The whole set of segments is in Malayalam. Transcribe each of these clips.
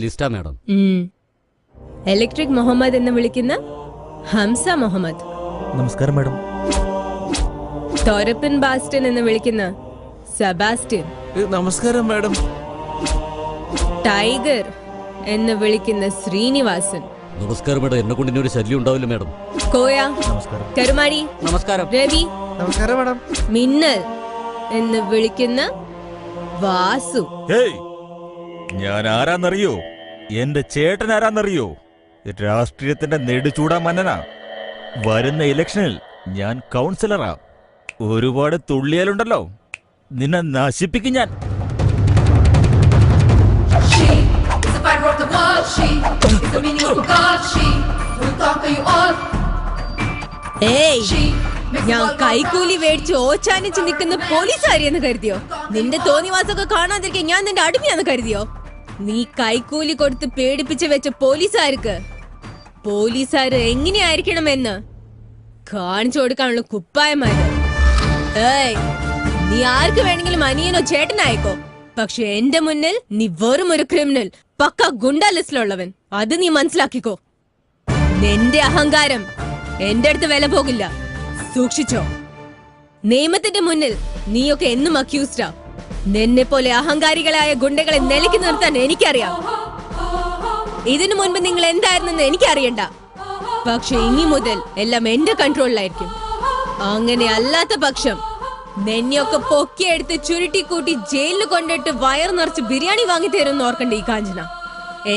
ലിസ്റ്റാ മാഡം. ഇലക്ട്രിക് മുഹമ്മദ് എന്ന് വിളിക്കുന്ന ഹംസ മുഹമ്മദ്. നമസ്കാരം മാഡം. തോരപ്പൻ ബാസ്റ്റൻ എന്ന് വിളിക്കുന്ന സെബാസ്റ്റ്യൻ. നമസ്കാരം മാഡം. ടൈഗർ എന്ന് വിളിക്കുന്ന ശ്രീനിവാസൻ. നമസ്കാരം മാഡം. എന്നെ കൊണ്ട് ഇനി ഒരു ശല്യം ഉണ്ടാവില്ല മാഡം. കോയ. നമസ്കാരം. കരുമാടി. നമസ്കാരം. രവി. നമസ്കാരം മാഡം. മിന്നൽ എന്ന് വിളിക്കുന്ന വാസു. ഞാൻ ആരാന്നറിയോ? എന്റെ ചേട്ടൻ ആരാന്നറിയോ? രാഷ്ട്രീയത്തിന്റെ നെടുചൂടാ മന്നനാ. വരുന്ന ഇലക്ഷനിൽ ഞാൻ കൗൺസിലറാ. ഒരുപാട് തുള്ളിയാലുണ്ടല്ലോ, നിന്നെ നശിപ്പിക്കും ഞാൻ. ഞാൻ കൈക്കൂലി മേടിച്ച് ഓച്ചാനിച്ച് നിൽക്കുന്ന പോലീസുകാരിയെന്ന് കരുതിയോ? നിന്റെ തോന്നിവാസൊക്കെ കാണാതിരിക്കാൻ ഞാൻ നിന്റെ അടിമയാന്ന് കരുതിയോ? നീ കൈക്കൂലി കൊടുത്ത് പേടിപ്പിച്ച് വെച്ച പോലീസുകാര് എങ്ങനെയായിരിക്കണമെന്ന് കാണിച്ചു കൊടുക്കാനുള്ള കുപ്പായമാര്. നീ ആർക്ക് വേണമെങ്കിലും അനിയനോ ചേട്ടനായിക്കോ, പക്ഷെ എന്റെ മുന്നിൽ നീ വെറും ഒരു ക്രിമിനൽ, പക്ക ഗുണ്ടാ ലിസ്റ്റിലുള്ളവൻ. അത് നീ മനസ്സിലാക്കിക്കോ. നിന്റെ അഹങ്കാരം എന്റെ അടുത്ത് വില പോകില്ല, സൂക്ഷിച്ചോ. നിയമത്തിന്റെ മുന്നിൽ നീയൊക്കെ എന്നും അക്യൂസ്ഡാ. നിന്നെ പോലെ അഹങ്കാരികളായ ഗുണ്ടകളെ നിലയ്ക്ക് നിർത്താൻ എനിക്കറിയാം. ഇതിനു മുൻപ് നിങ്ങൾ എന്തായിരുന്നെന്ന് എനിക്കറിയണ്ട, പക്ഷെ ഇനി മുതൽ എല്ലാം എന്റെ കൺട്രോളിലായിരിക്കും. അങ്ങനെ അല്ലാത്ത പക്ഷം നിന്നെയൊക്കെ പൊക്കിയെടുത്ത് ചുരുട്ടിക്കൂട്ടി ജയിലിൽ കൊണ്ടിട്ട് വയർ നിറച്ച് ബിരിയാണി വാങ്ങി തരുമെന്ന് ഓർക്കണ്ട ഈ കാഞ്ചന.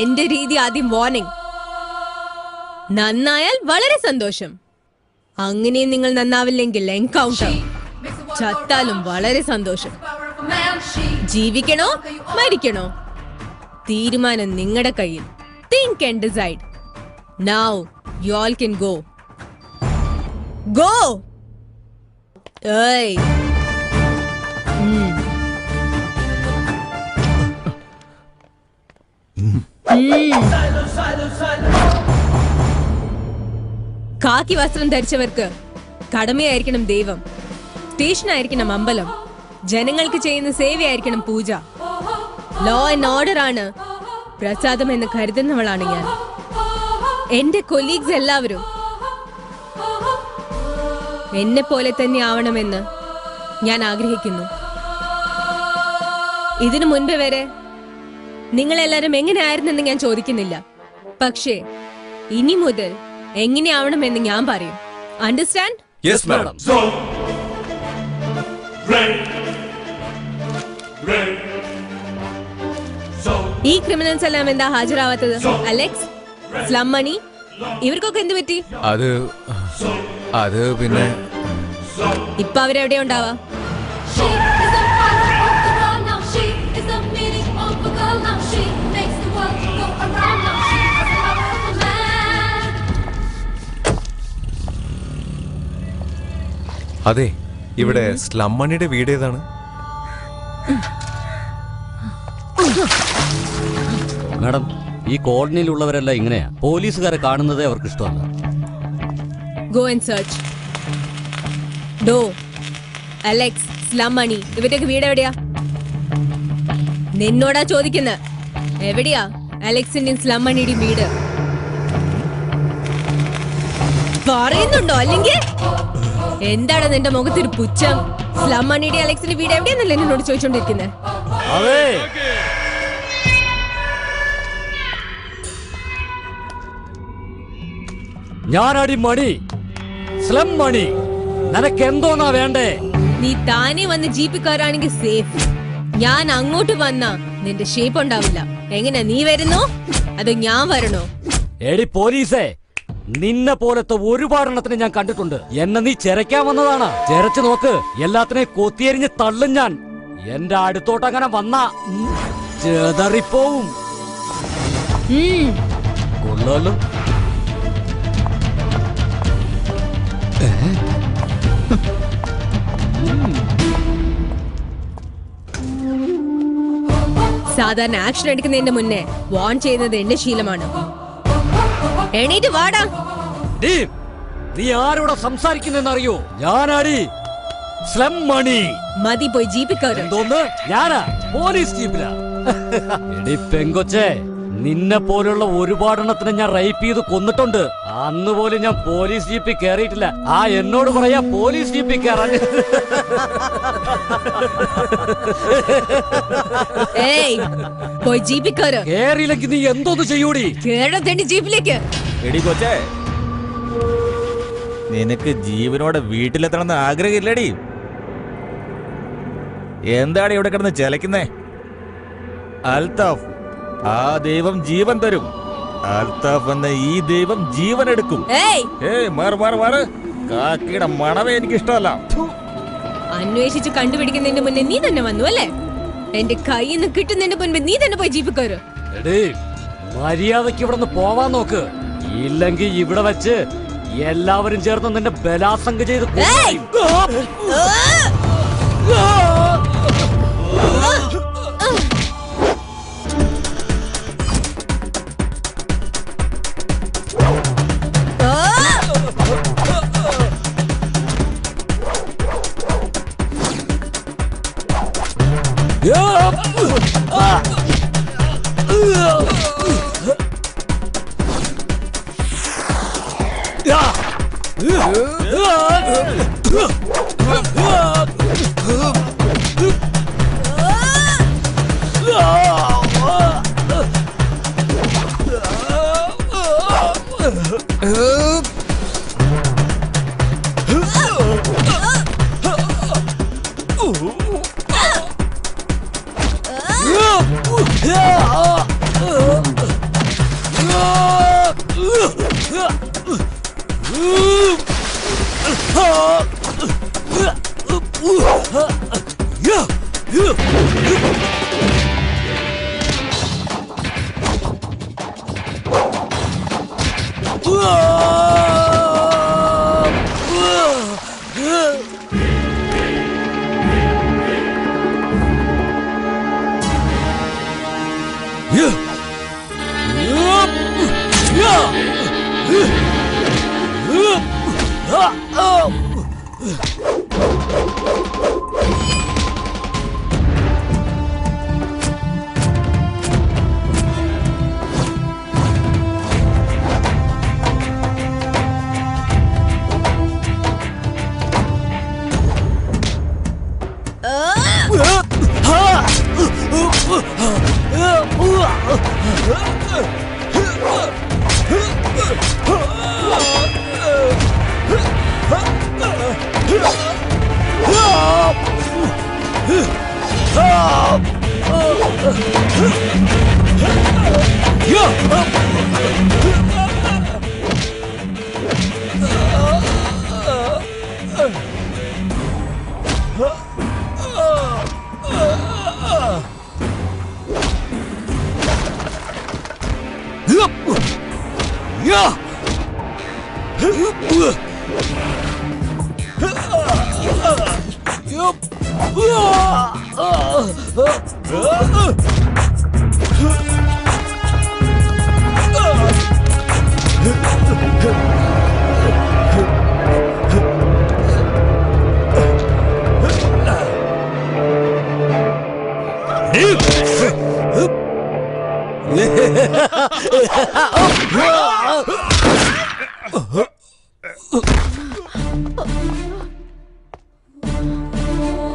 എന്റെ രീതി ആദ്യം വാർണിംഗ്. നന്നായാൽ വളരെ സന്തോഷം. അങ്ങനെ നിങ്ങൾ നന്നാവില്ലെങ്കിൽ എൻകൗണ്ടർ. ചത്താലും വളരെ സന്തോഷം. ജീവിക്കണോ മരിക്കണോ തീരുമാനം നിങ്ങളുടെ കയ്യിൽ. Think and decide. Now you all can go. Go. ഏയ് കാക്കി വസ്ത്രം ധരിച്ചവർക്ക് കടമയായിരിക്കണം ദൈവം, സ്റ്റേഷനായിരിക്കണം അമ്പലം, ജനങ്ങൾക്ക് ചെയ്യുന്ന സേവയായിരിക്കണം പൂജ. ലോ ആൻഡ് ഓർഡർ ആണ് പ്രസാദം എന്ന് കരുതുന്നവളാണ് ഞാൻ. എന്റെ കൊലീഗ്സ് എല്ലാവരും എന്നെ പോലെ തന്നെ ആവണമെന്ന് ഞാൻ ആഗ്രഹിക്കുന്നു. ഇതിനു മുൻപ് വരെ നിങ്ങളെല്ലാരും എങ്ങനെയായിരുന്നെന്ന് ഞാൻ ചോദിക്കുന്നില്ല, പക്ഷേ ഇനി മുതൽ എങ്ങനെയാവണമെന്ന് ഞാൻ പറയും. അണ്ടർസ്റ്റാൻഡ്? Yes madam. ഈ ക്രിമിനൽസ് എല്ലാം എന്താ ഹാജരാവാത്തത്? അലക്സ്, സ്ലം മണി, ഇവർക്കൊക്കെ എന്ത് പറ്റി? അത് പിന്നെ ഇപ്പൊ അവരെവിടെ ഉണ്ടാവാ? അതെ, ഇവിടെ സ്ലം മണിയുടെ വീട് ഏതാണ്? മാഡം, ഈ കോളനിയിലുള്ളവരെല്ലാം ഇങ്ങനെയാ. പോലീസുകാരെ കാണുന്നതേ അവർക്ക് ഇഷ്ടമല്ല. Go and search. ഡോ, അലക്സ്, സ്ലം മണി, ഇവരുടെയൊക്കെ വീട് എവിടെയാ? നിന്നോടാ ചോദിക്കുന്നത്. എവിടെയാ അലക്സിന്റെയും സ്ലം മണിയുടെയും വീട്? പറയുന്നുണ്ടോ? അല്ലെങ്കിൽ എന്താണ് നിന്റെ മുഖത്തൊരു പുച്ഛം? സ്ലം മണിയുടെ അലക്സിന്റെ വീട് എവിടെയാന്നല്ലേ എന്നോട് ചോദിച്ചോണ്ടിരിക്കുന്നത്? ഞാനടി മണി, സ്ലം മണി. നിനക്ക് എന്തോന്നാ വേണ്ടേ? നീ താനെ വന്ന് ജീപ്പിൽ കയറാണെങ്കിൽ സേഫ്. ഞാൻ അങ്ങോട്ട് വന്നാ നിന്റെ ഷേപ്പ് ഉണ്ടാവില്ല. എങ്ങനെ, നീ വരുന്നോ അതോ ഞാൻ വരണോ? എടി പോലീസേ, നിന്നെ പോലത്തെ ഒരുപാടെണ്ണത്തിന് ഞാൻ കണ്ടിട്ടുണ്ട്. എന്നെ നീ ചെരക്കാൻ വന്നതാണ്. ചെരച്ചു നോക്ക്, എല്ലാത്തിനെയും കൊത്തിയെരിഞ്ഞ് തള്ളും ഞാൻ. എന്റെ അടുത്തോട്ട് അങ്ങനെ വന്നാ ചെതറിപ്പോവും. കൊള്ളാലോ. സാധാരണ ആക്ഷൻ എടുക്കുന്നതിന്റെ മുന്നേ വാൺ ചെയ്യുന്നത് എന്റെ ശീലമാണ്. എണീറ്റ് വാടാ. നീ ആരോടെ സംസാരിക്കുന്നറിയോ? ഞാനാടി സ്ലം മണി. മതി, പോയി ജീപ്പിൽ കയറും. എന്തോന്ന്? ഞാനാ പോലീസ് ജീപ്പിലാ. എടി പെങ്കൊച്ചേ, നിന്നെ പോലുള്ള ഒരുപാടെണ്ണത്തിനെ ഞാൻ റേപ്പ് ചെയ്ത് കൊന്നിട്ടുണ്ട്. അന്ന് പോലും ഞാൻ പോലീസ് ജീപ്പിൽ കയറിയിട്ടില്ല. എന്നോട് പറയാ പോലീസ് ജീപ്പിൽ കയറാൻ. പോയി ജീപ്പിൽ കയറ്. കേറിയില്ലെങ്കിൽ നീ എന്തോന്ന് ചെയ്യൂടി? കേരളത്തിന്റെ ജീപ്പിലേക്ക്. എടി കൊച്ചേ, നിനക്ക് ജീവനോടെ വീട്ടിലെത്തണമെന്ന് ആഗ്രഹമില്ലടി? എന്താണ് ഇവിടെ കിടന്ന് ചെലക്കുന്നേ? അൽത്താഫ്, ആ ദൈവം ജീവൻ തരും. അൽത്താഫ് എന്ന ഈ ദൈവം ജീവൻ എടുക്കും. മാറ് കാക്കിയുടെ മണവേ എനിക്ക് ഇഷ്ടമല്ല. അന്വേഷിച്ച് കണ്ടുപിടിക്കുന്നതിന്റെ മുന്നേ നീ തന്നെ വന്നു അല്ലേ? എന്റെ കയ്യിൽ നിന്ന് കിട്ടുന്നതിന്റെ മുൻപ് നീ തന്നെ പോയി ജീപ്പിൽ കയറ്. മര്യാദക്ക് ഇവിടെ നിന്ന് പോവാൻ നോക്ക്. ഇല്ലെങ്കിൽ ഇവിടെ വെച്ച് എല്ലാവരും ചേർന്ന് നിന്നെ ബലാത്സംഗം ചെയ്ത്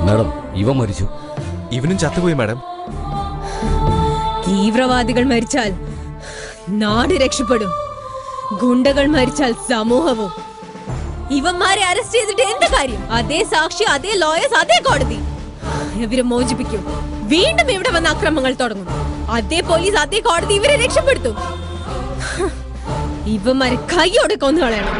മാഡം, ഇവ മരിച്ചു. ഇവനും ചത്തുപോയി മാഡം. തീവ്രവാദികൾ മരിച്ചാൽ നാട് രക്ഷപ്പെടും, ഗുണ്ടകൾ മരിച്ചാൽ സമൂഹവും. ഇവന്മാരെ അറസ്റ്റ് ചെയ്തിട്ട് എന്ത് കാര്യം? അതേ സാക്ഷി, അതേ ലോയേഴ്സ്, അതേ കോടതി. ഇവരെ മോചിപ്പിക്കും. വീണ്ടും ഇവിടെ വന്ന അക്രമങ്ങൾ തുടങ്ങും. അതേ പോലീസ്, അതേ കോടതി ഇവരെ രക്ഷപ്പെടുത്തും. ഇവന്മാരെ കൈയോടെ കൊന്നു കളയണം.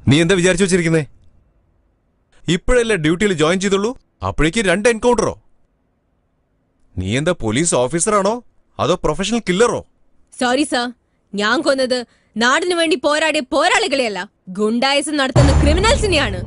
നീ എന്താ വിചാരിച്ചു വെച്ചിരിക്കുന്നേ? ഇപ്പോഴല്ലേ ഡ്യൂട്ടിയിൽ ജോയിൻ ചെയ്തുള്ളൂ, അപ്പോഴേക്ക് 2 എൻകൗണ്ടറോ? നീ എന്താ പോലീസ് ഓഫീസറാണോ അതോ പ്രൊഫഷണൽ കില്ലറോ? സോറി സർ, ഞാൻ കൊന്നത് നാടിനു വേണ്ടി പോരാടിയ പോരാളികളെയല്ല, ഗുണ്ടായിസം നടത്തുന്ന ക്രിമിനൽസിനെയാണ്.